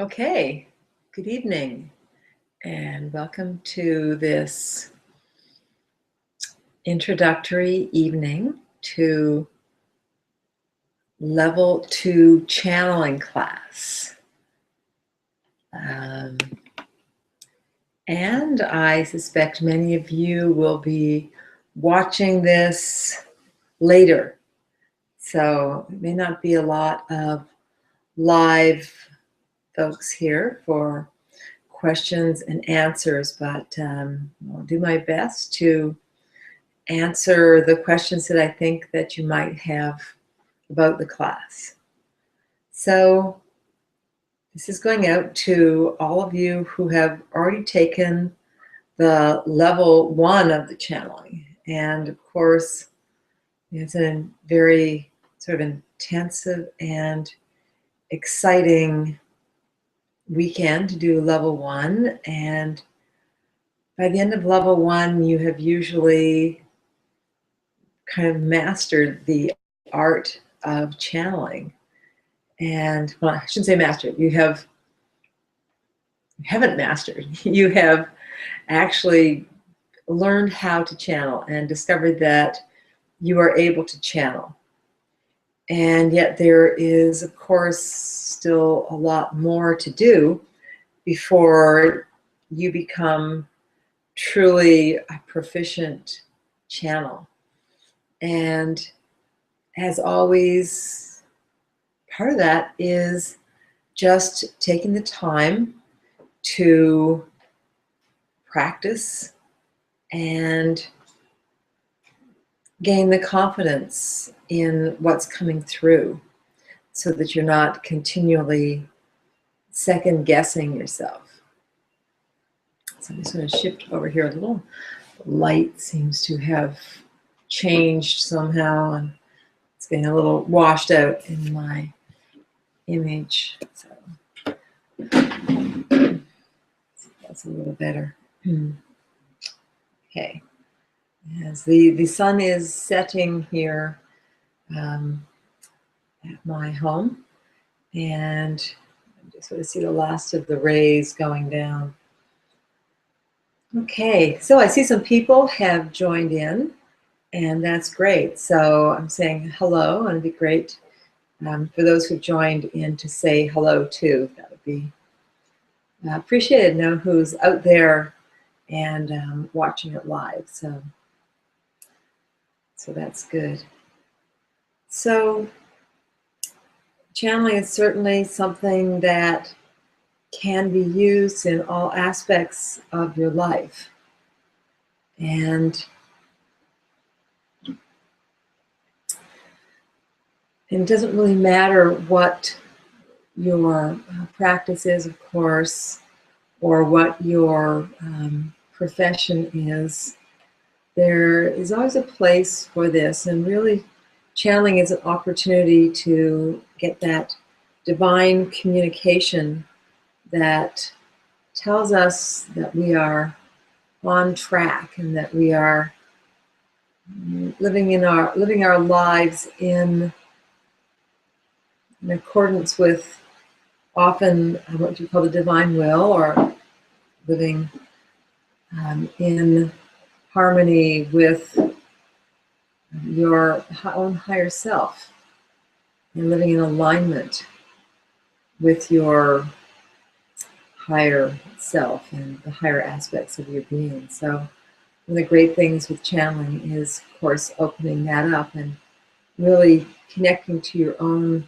Okay, good evening and welcome to this introductory evening to Level 2 channeling class. And I suspect many of you will be watching this later. So it may not be a lot of live folks here for questions and answers, but I'll do my best to answer the questions that I think that you might have about the class. So this is going out to all of you who have already taken the level 1 of the channeling. And of course, it's a very sort of intensive and exciting weekend to do level 1. And by the end of level 1, you have usually kind of mastered the art of channeling. And, well, I shouldn't say mastered. You haven't mastered. You have actually learned how to channel and discovered that you are able to channel. And yet there is, of course, still a lot more to do before you become truly a proficient channel. And as always, part of that is just taking the time to practice and gain the confidence in what's coming through so that you're not continually second guessing yourself. So I'm just going to shift over here a little. The light seems to have changed somehow and it's getting a little washed out in my image. So that's a little better. Okay. As the sun is setting here at my home, and I just sort of see the last of the rays going down. Okay, so I see some people have joined in, and that's great. So I'm saying hello, and it'd be great for those who've joined in to say hello too. That would be appreciated. Know who's out there and watching it live. So that's good. So channeling is certainly something that can be used in all aspects of your life. And it doesn't really matter what your practice is, of course, or what your profession is. There is always a place for this, and really channeling is an opportunity to get that divine communication that tells us that we are on track and that we are living our lives in accordance with often what you call the divine will, or living in harmony with your own higher self and living in alignment with your higher self and the higher aspects of your being. So one of the great things with channeling is, of course, opening that up and really connecting to your own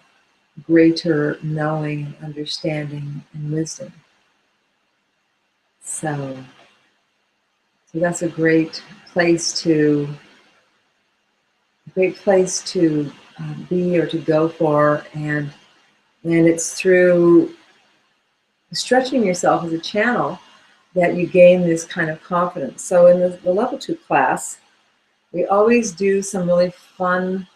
greater knowing and understanding and wisdom. So that's a great place to be or to go for, and it's through stretching yourself as a channel that you gain this kind of confidence. So in the level 2 class, we always do some really fun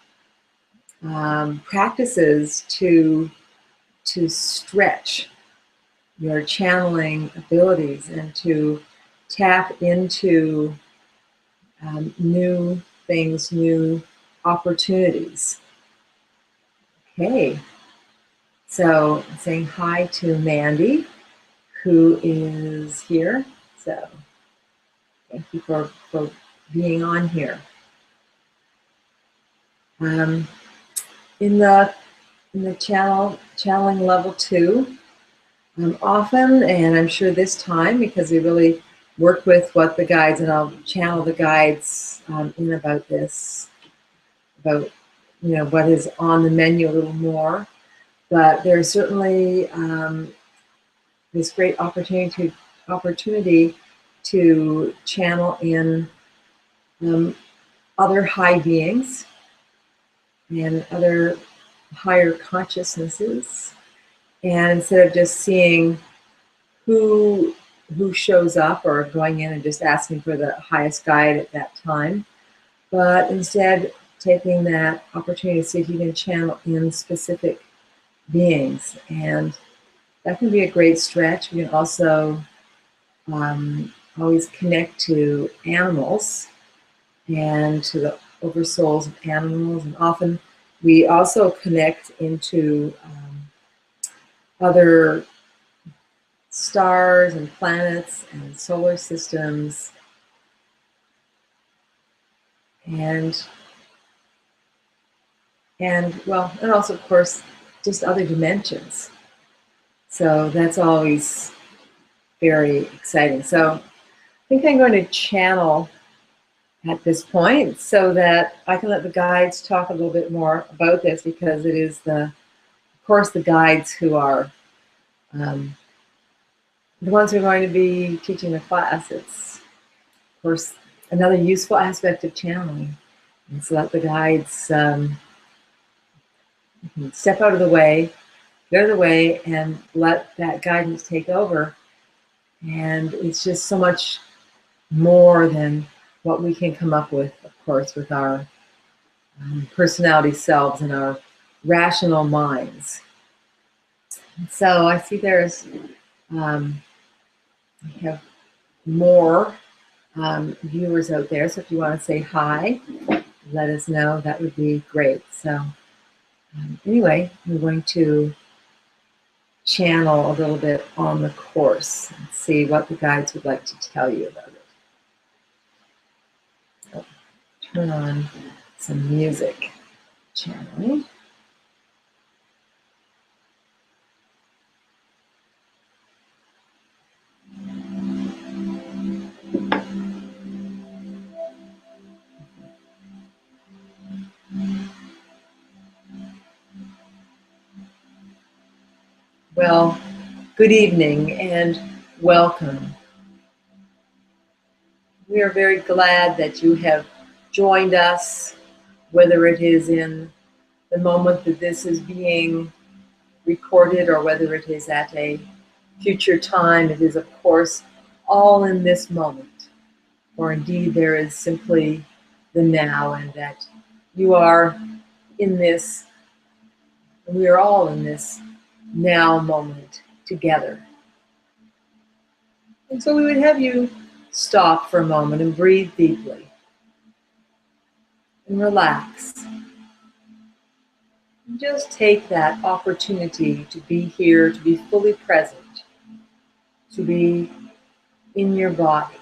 practices to stretch your channeling abilities and to tap into new things, new opportunities. Okay, So saying hi to Mandy, who is here. So thank you for being on here. In the channeling level 2, often, and I'm sure this time, because we really work with what the guides, and I'll channel the guides in about this, about what is on the menu a little more. But there's certainly this great opportunity to channel in other high beings and other higher consciousnesses, and instead of just seeing who shows up or going in and just asking for the highest guide at that time, but instead taking that opportunity to see if you can channel in specific beings. And that can be a great stretch. We can also always connect to animals and to the oversouls of animals, and often we also connect into other stars and planets and solar systems, and also, of course, just other dimensions. So that's always very exciting. So I think I'm going to channel at this point so that I can let the guides talk a little bit more about this, because it is of course, the guides who are the ones who are going to be teaching the class. It's, of course, another useful aspect of channeling. And so let the guides step out of the way, get out of the way, and let that guidance take over. And it's just so much more than what we can come up with, of course, with our personality selves and our rational minds. So I see there's, we have more viewers out there. So if you want to say hi, let us know. That would be great. So anyway, I'm going to channel a little bit on the course and see what the guides would like to tell you about it. So, turn on some music channeling. Well, good evening and welcome. We are very glad that you have joined us, whether it is in the moment that this is being recorded or whether it is at a future time. It is, of course, all in this moment. For indeed, there is simply the now, and that you are in this, we are all in this now moment together. And so we would have you stop for a moment and breathe deeply and relax. And just take that opportunity to be here, to be fully present, to be in your body,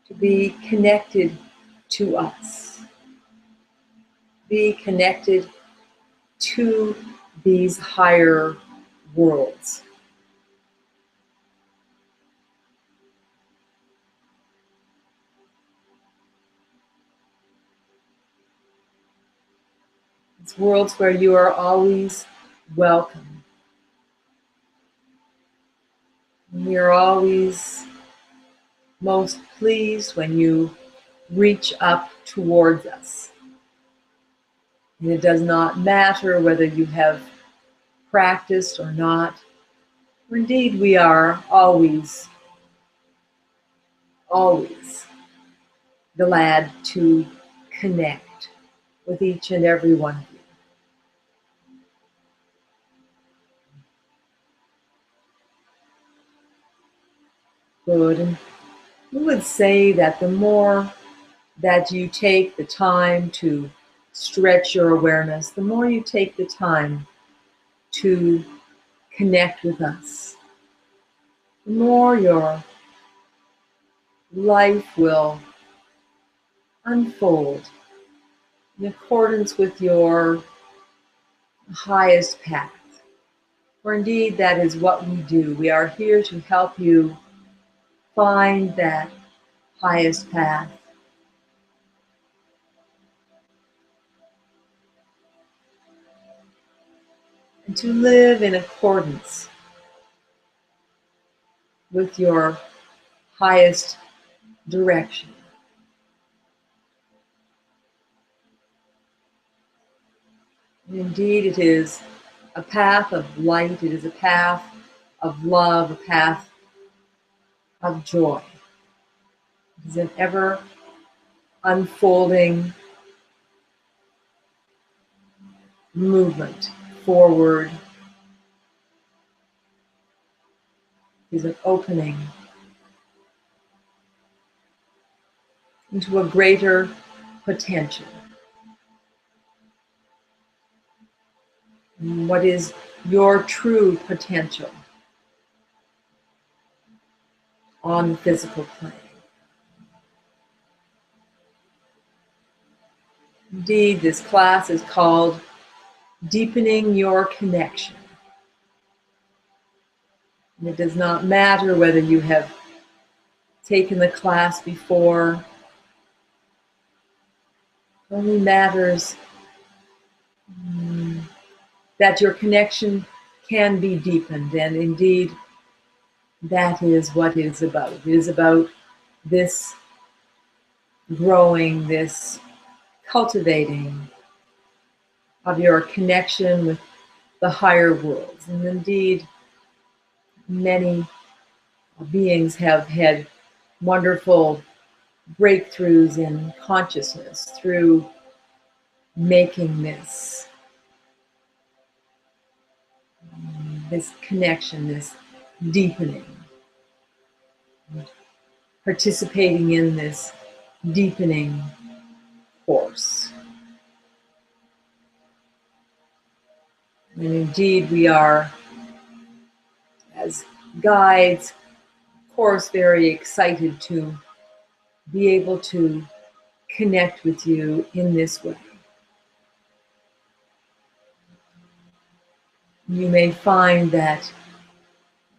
to be connected to us, be connected to these higher worlds. It's worlds where you are always welcome. We are always most pleased when you reach up towards us. And it does not matter whether you have practiced or not. Indeed, we are always glad to connect with each and every one of you. Good. And we would say that the more that you take the time to stretch your awareness, the more you take the time to connect with us, the more your life will unfold in accordance with your highest path. For indeed, that is what we do. We are here to help you find that highest path. And to live in accordance with your highest direction. And indeed, it is a path of light, it is a path of love, a path of joy. It is an ever unfolding movement forward. It is an opening into a greater potential. What is your true potential on the physical plane? Indeed, this class is called Deepening Your Connection. And it does not matter whether you have taken the class before. It only matters that your connection can be deepened, and indeed, that is what it is about. It is about this growing, this cultivating of your connection with the higher worlds. And indeed, many beings have had wonderful breakthroughs in consciousness through making this connection, this deepening, participating in this deepening course. And indeed, we are, as guides, of course, very excited to be able to connect with you in this way. You may find that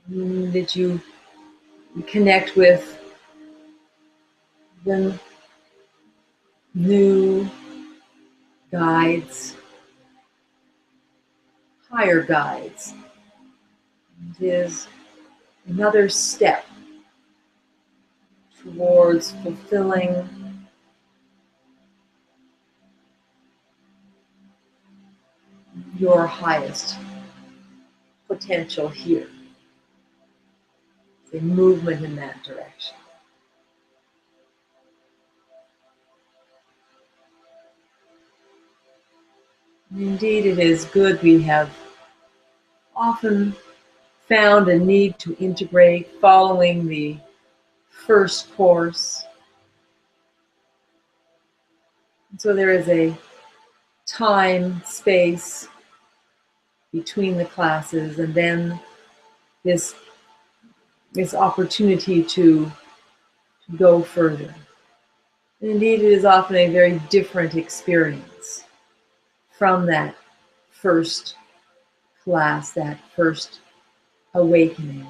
you connect with the new guides, higher guides. It is another step towards fulfilling your highest potential here. It's a movement in that direction. Indeed, it is good. We have often found a need to integrate following the first course. And so there is a time, space between the classes, and then this opportunity to go further. And indeed, it is often a very different experience from that first class, that first awakening.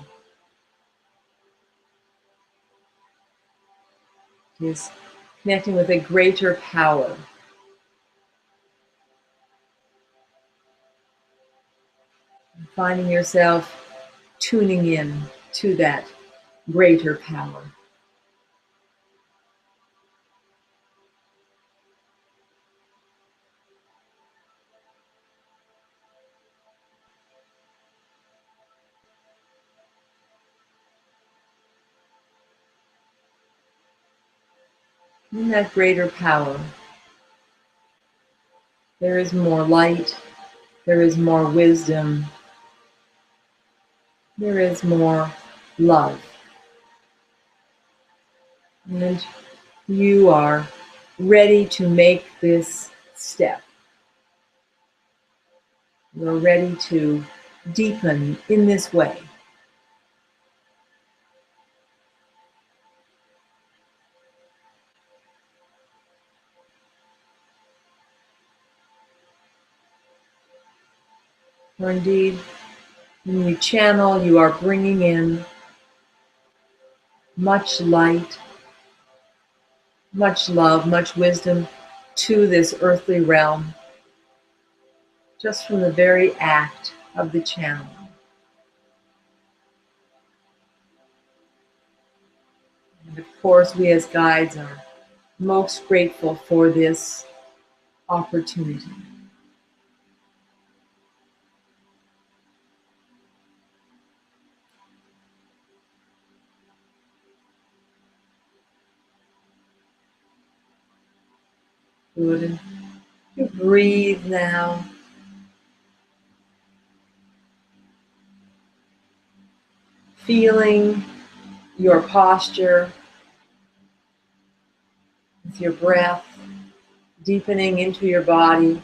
It is connecting with a greater power. Finding yourself tuning in to that greater power. In that greater power, there is more light, there is more wisdom, there is more love. And you are ready to make this step. You're ready to deepen in this way. Or indeed, when you channel, you are bringing in much light, much love, much wisdom to this earthly realm, just from the very act of the channeling. And of course, we as guides are most grateful for this opportunity. Good. And you breathe now. Feeling your posture with your breath deepening into your body,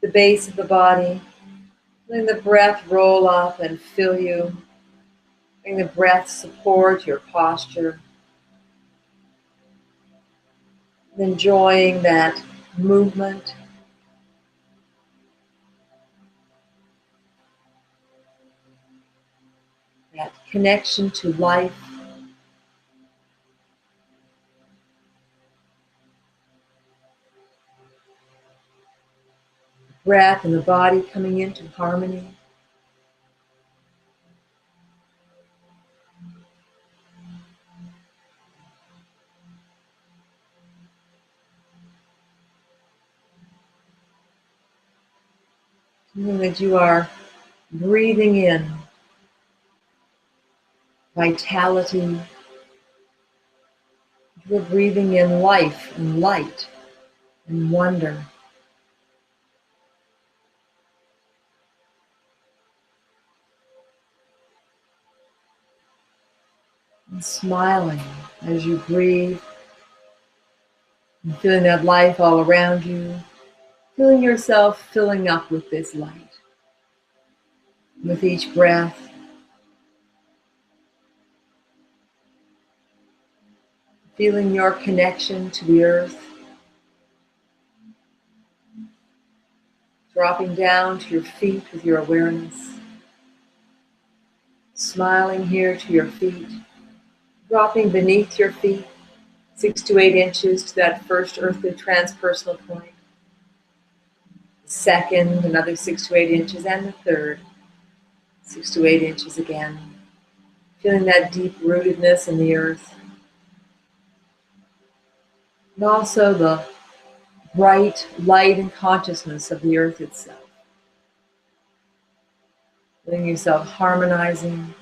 the base of the body. Letting the breath roll up and fill you. Letting the breath support your posture. Enjoying that movement. That connection to life. Breath and the body coming into harmony. Knowing that you are breathing in vitality. You're breathing in life and light and wonder. And smiling as you breathe. And feeling that life all around you. Feeling yourself filling up with this light. With each breath, feeling your connection to the earth, dropping down to your feet with your awareness, smiling here to your feet, dropping beneath your feet 6 to 8 inches to that first earthly transpersonal point, the second, another 6 to 8 inches, and the third, 6 to 8 inches again, feeling that deep rootedness in the earth. And also the bright light and consciousness of the earth itself. Feeling yourself harmonizing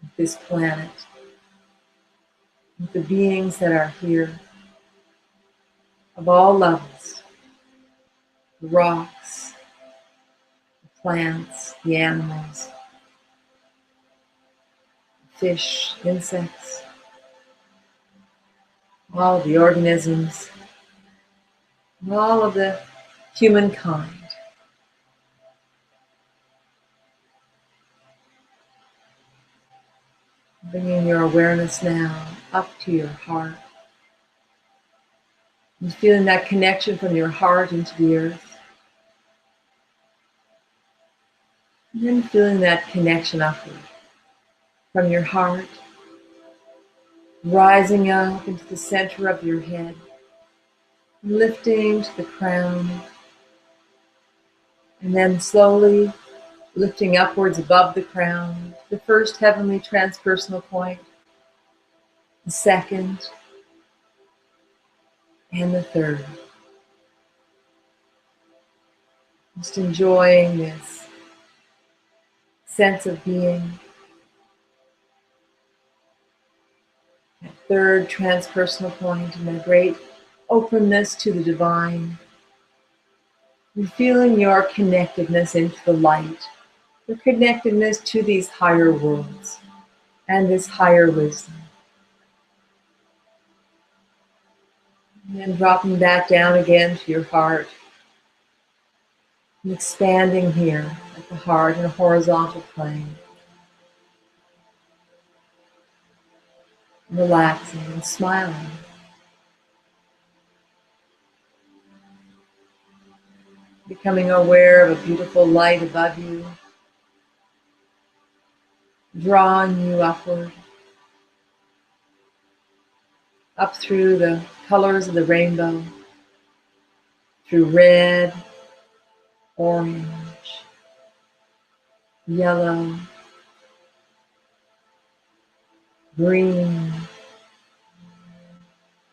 with this planet, with the beings that are here of all levels, the rocks, the plants, the animals, fish, insects, all the organisms, and all of the humankind. Bringing your awareness now up to your heart. And feeling that connection from your heart into the earth. And then feeling that connection upward from your heart, rising up into the center of your head, lifting to the crown, and then slowly lifting upwards above the crown, the first heavenly transpersonal point, the second, and the third. Just enjoying this sense of being, that third transpersonal point, and that great openness to the divine. And feeling your connectedness into the light, your connectedness to these higher worlds and this higher wisdom. And then dropping back down again to your heart. And expanding here at the heart in a horizontal plane. Relaxing and smiling. Becoming aware of a beautiful light above you, drawing you upward, up through the colors of the rainbow, through red, orange, yellow, green,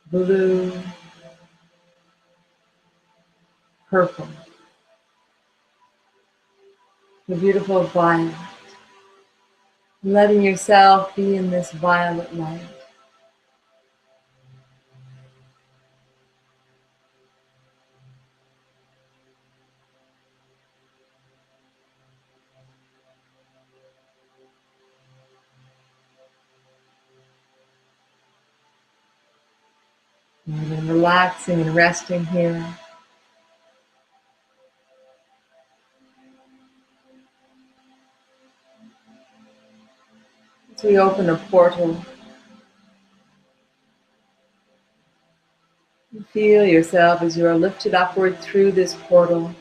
blue, purple, the beautiful violet. Letting yourself be in this violet light. And then relaxing and resting here. As we open a portal, you feel yourself as you are lifted upward through this portal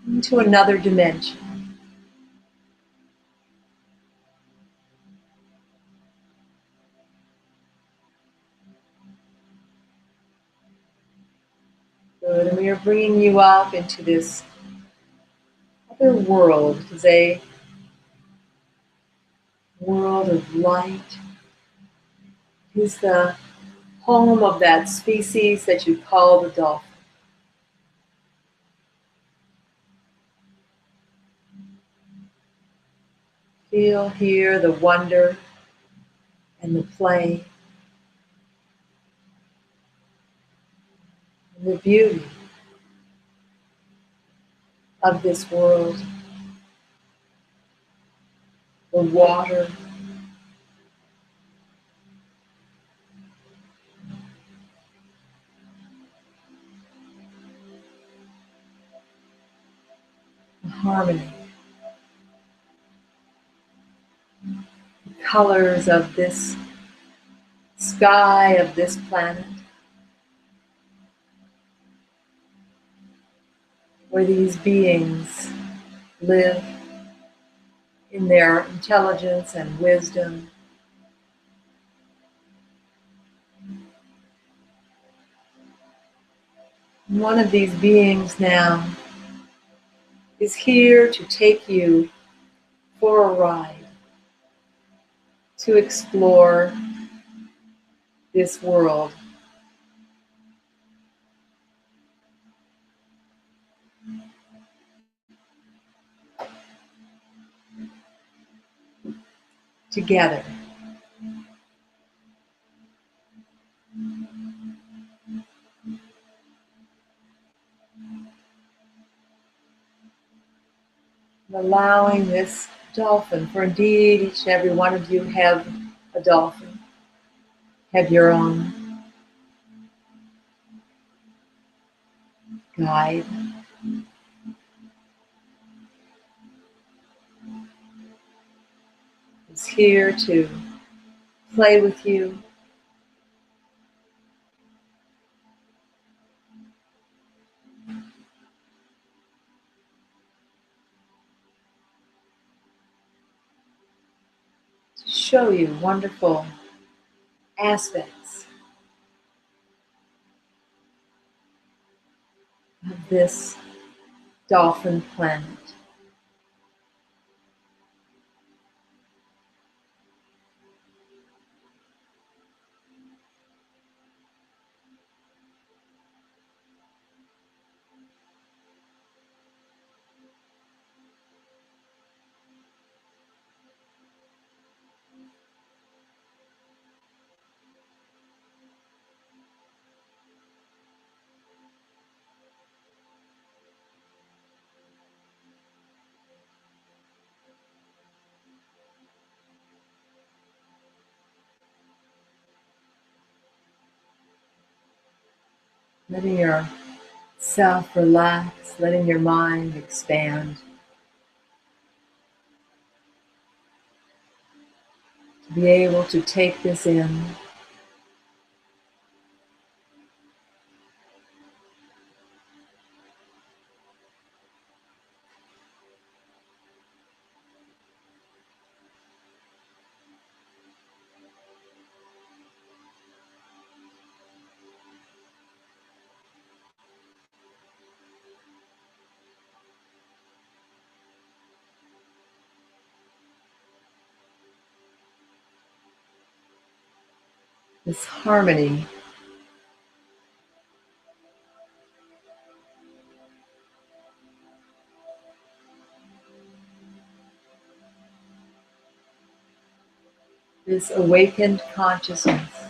into another dimension. Good, and we are bringing you up into this other world. It is a world of light. It is the home of that species that you call the dolphin. Feel here the wonder and the play and the beauty of this world. The water, the harmony, the colors of this sky, of this planet, where these beings live in their intelligence and wisdom. One of these beings now is here to take you for a ride, to explore this world. Together. Allowing this dolphin, for indeed each and every one of you have a dolphin, have your own guide. Is here to play with you, to show you wonderful aspects of this dolphin planet. letting yourself relax, letting your mind expand. To be able to take this in. This harmony this awakened consciousness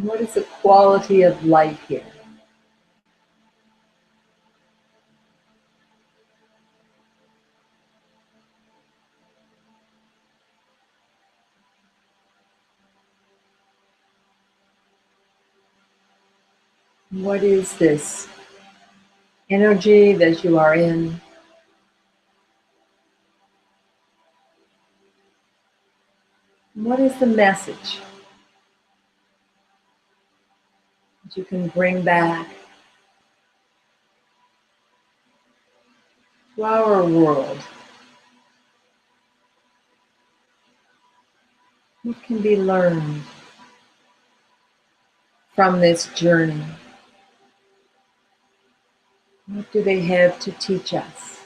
What is the quality of light here? What is this energy that you are in? What is the message that you can bring back to our world? What can be learned from this journey? What do they have to teach us?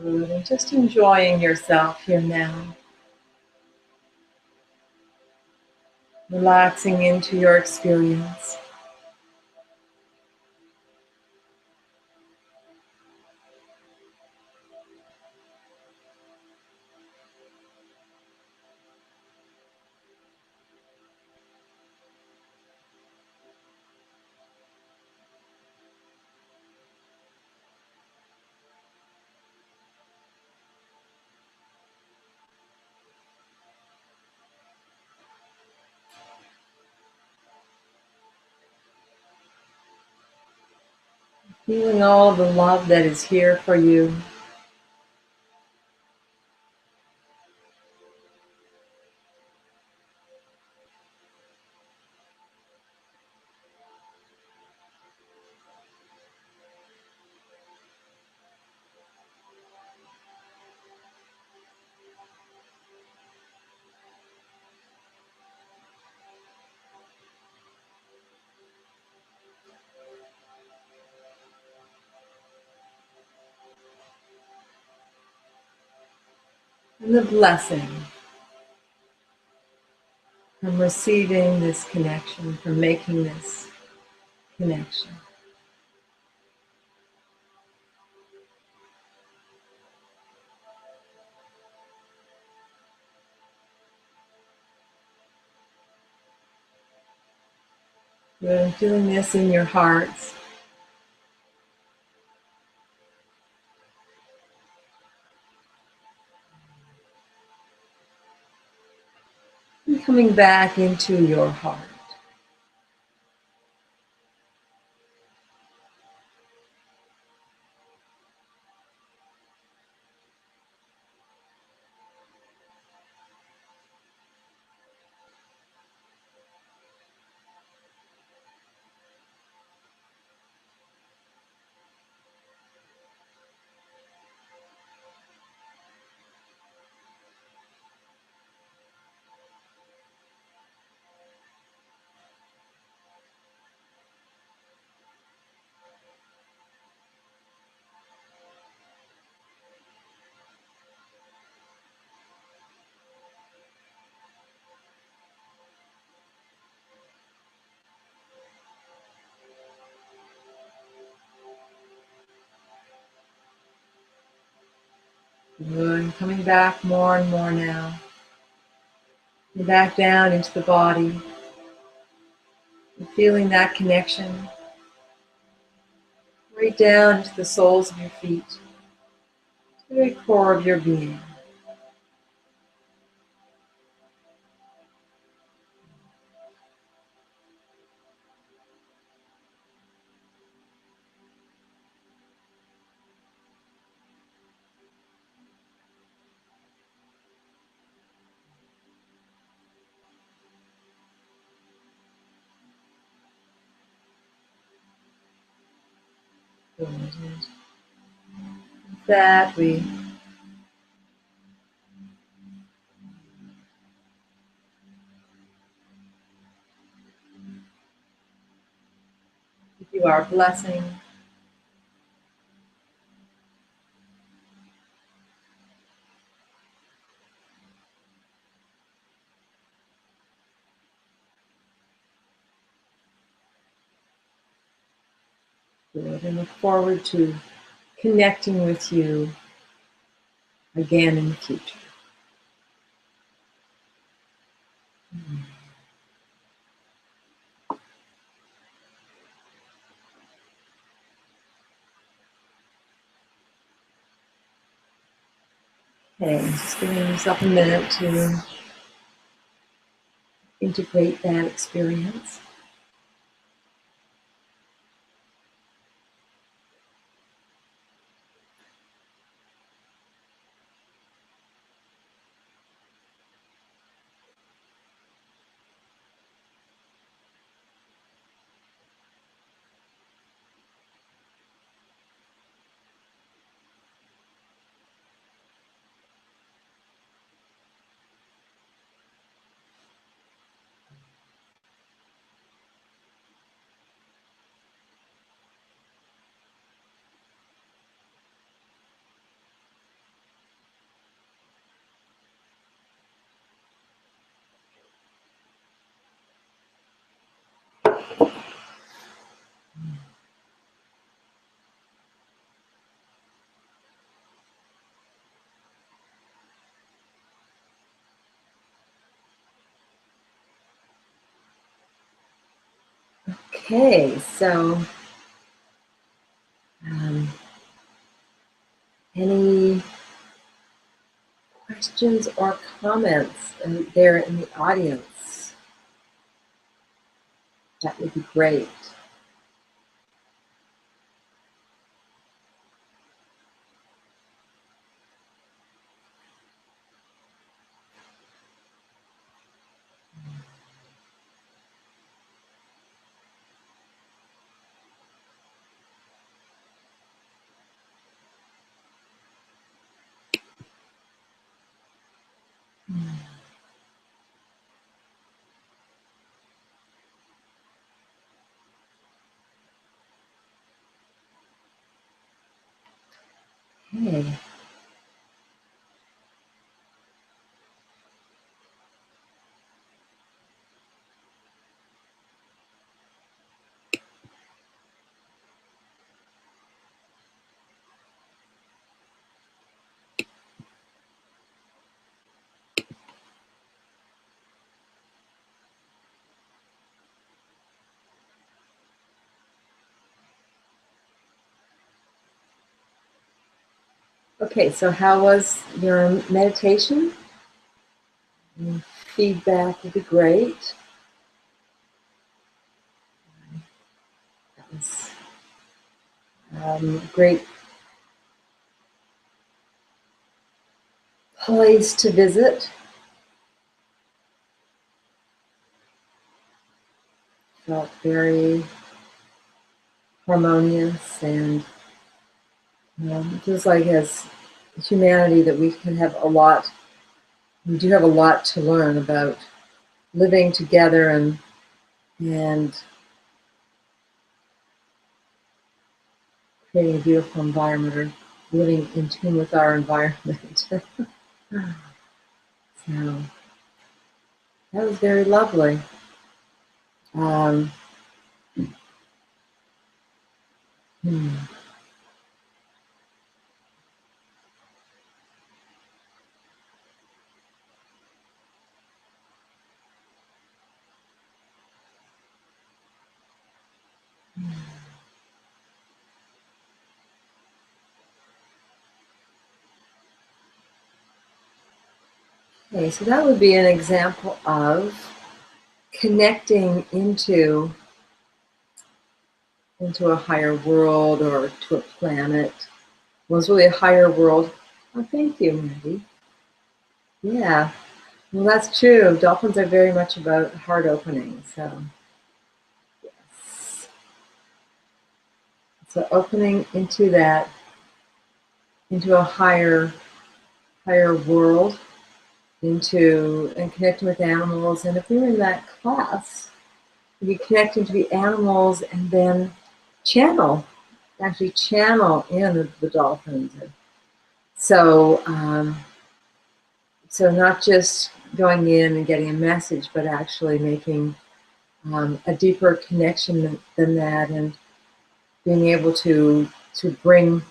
Good. And just enjoying yourself here now. Relaxing into your experience. Feeling all the love that is here for you. And the blessing from receiving this connection, from making this connection. You're feeling this in your hearts. And coming back into your heart. Good. Coming back more and more now. And back down into the body. And feeling that connection right down into the soles of your feet, to the very core of your being. Good. With that, we give you our blessing. Good. And look forward to connecting with you again in the future. Okay, just giving yourself a minute to integrate that experience. Okay, so any questions or comments there in the audience? That would be great. Okay. Okay, so how was your meditation? Feedback would be great. That was great place to visit. Felt very harmonious, and it feels like as humanity that we can have a lot, we do have a lot to learn about living together and creating a beautiful environment, or living in tune with our environment. So that was very lovely. Um, hmm. Okay, so that would be an example of connecting into a higher world or to a planet. Well, it's really a higher world. Oh, thank you, Mandy. Yeah, well, that's true. Dolphins are very much about heart opening. So, yes. So opening into that, into a higher world, into and connecting with animals. And if we were in that class, we'd be connecting to the animals and then actually channel in the dolphins. So, so not just going in and getting a message, but actually making a deeper connection than that, and being able to bring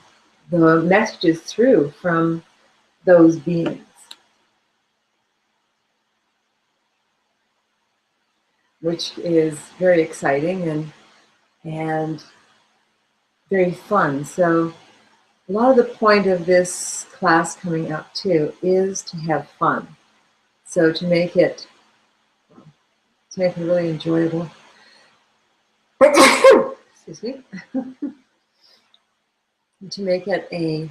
the messages through from those beings, which is very exciting and very fun. So a lot of the point of this class coming up too is to have fun. So to make it really enjoyable. Excuse me. To make it a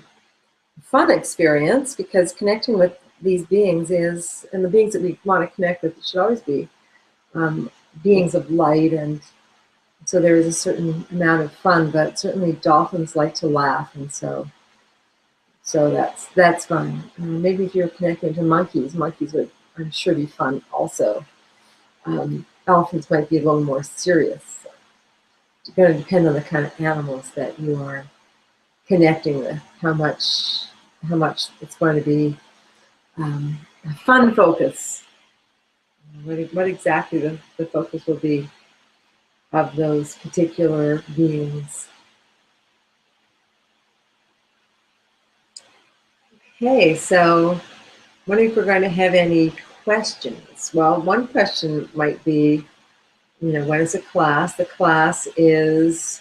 fun experience, because connecting with these beings is, and the beings that we want to connect with should always be um, beings of light, and so there is a certain amount of fun, but certainly dolphins like to laugh, and so that's fun. Maybe if you're connecting to monkeys would, I'm sure, be fun also. Elephants might be a little more serious. It's going to depend on the kind of animals that you are connecting with, how much it's going to be a fun focus. What exactly the focus will be of those particular beings. Okay, so wondering if we're going to have any questions. Well, one question might be, when is the class? The class is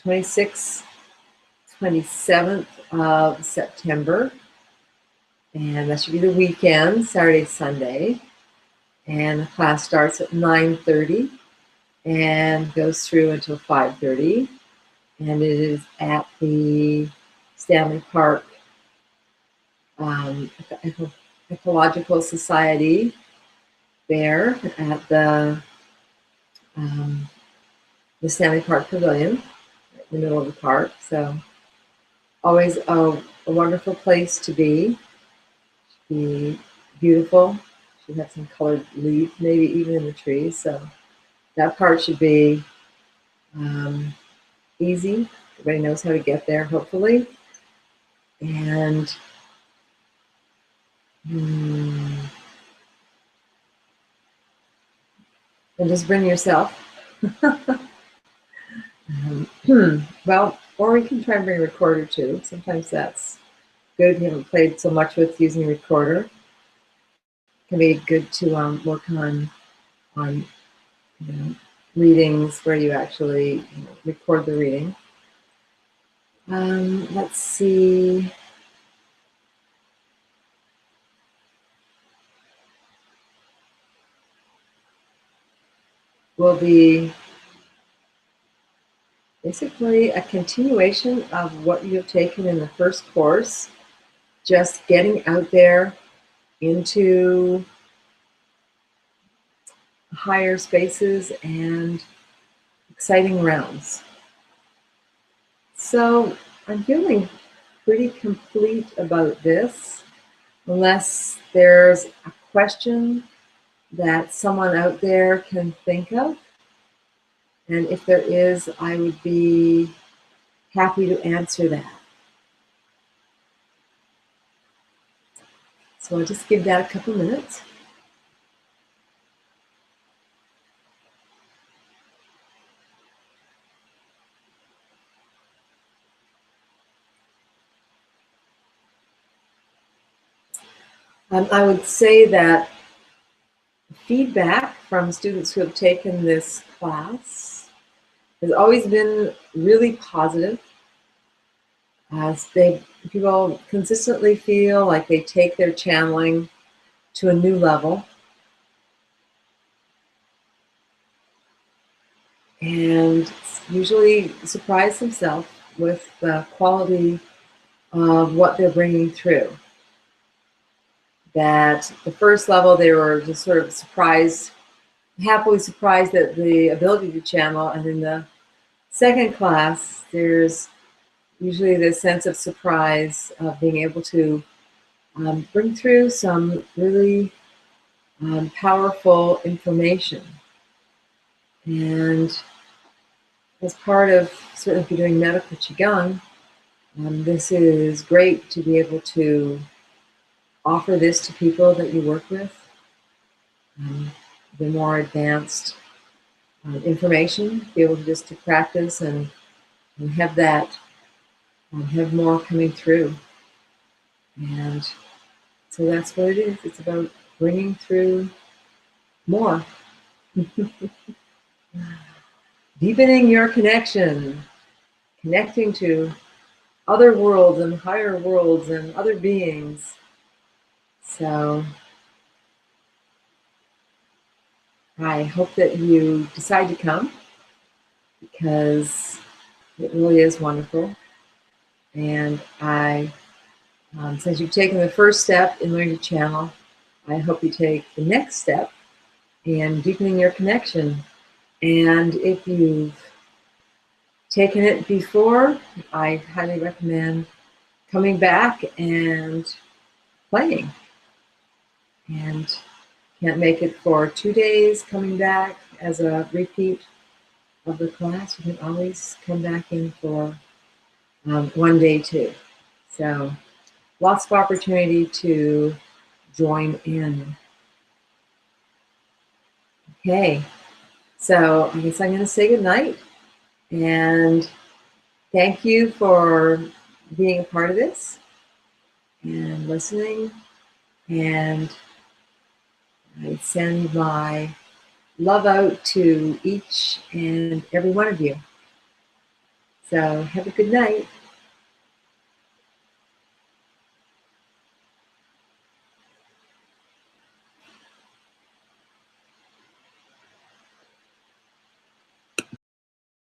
26th, 27th of September, and that should be the weekend, Saturday, Sunday. And the class starts at 9:30 and goes through until 5:30. And it is at the Stanley Park Ecological Society there at the Stanley Park Pavilion in the middle of the park. So always a wonderful place to be. be beautiful. Should have some colored leaves, maybe even in the trees. So that part should be easy. Everybody knows how to get there, hopefully. And and just bring yourself. Well, or you can try and bring a recorder too. Sometimes that's good. You haven't played so much with using a recorder. It can be good to work on readings where you actually record the reading. Let's see. Will be basically a continuation of what you have taken in the first course, just getting out there into higher spaces and exciting realms. So I'm feeling pretty complete about this, unless there's a question that someone out there can think of. And if there is, I would be happy to answer that. So I'll just give that a couple minutes. I would say that feedback from students who have taken this class has always been really positive. People consistently feel like they take their channeling to a new level. And usually surprise themselves with the quality of what they're bringing through. That the first level, they were just sort of surprised, happily surprised at the ability to channel. And in the second class, there's usually this sense of surprise of being able to bring through some really powerful information. And as part of, certainly if you're doing medical Qigong, this is great to be able to offer this to people that you work with. The more advanced information, be able to just to practice and have that, have more coming through. And so that's what it is. It's about bringing through more. Deepening your connection, connecting to other worlds and higher worlds and other beings. So I hope that you decide to come, because it really is wonderful. And since you've taken the first step in learning to channel, I hope you take the next step in deepening your connection. And if you've taken it before, I highly recommend coming back and playing. And can't make it for 2 days, coming back as a repeat of the class, you can always come back in for 1 day too. So lots of opportunity to join in. Okay, so I guess I'm going to say goodnight, and thank you for being a part of this and listening. And I send my love out to each and every one of you. So have a good night.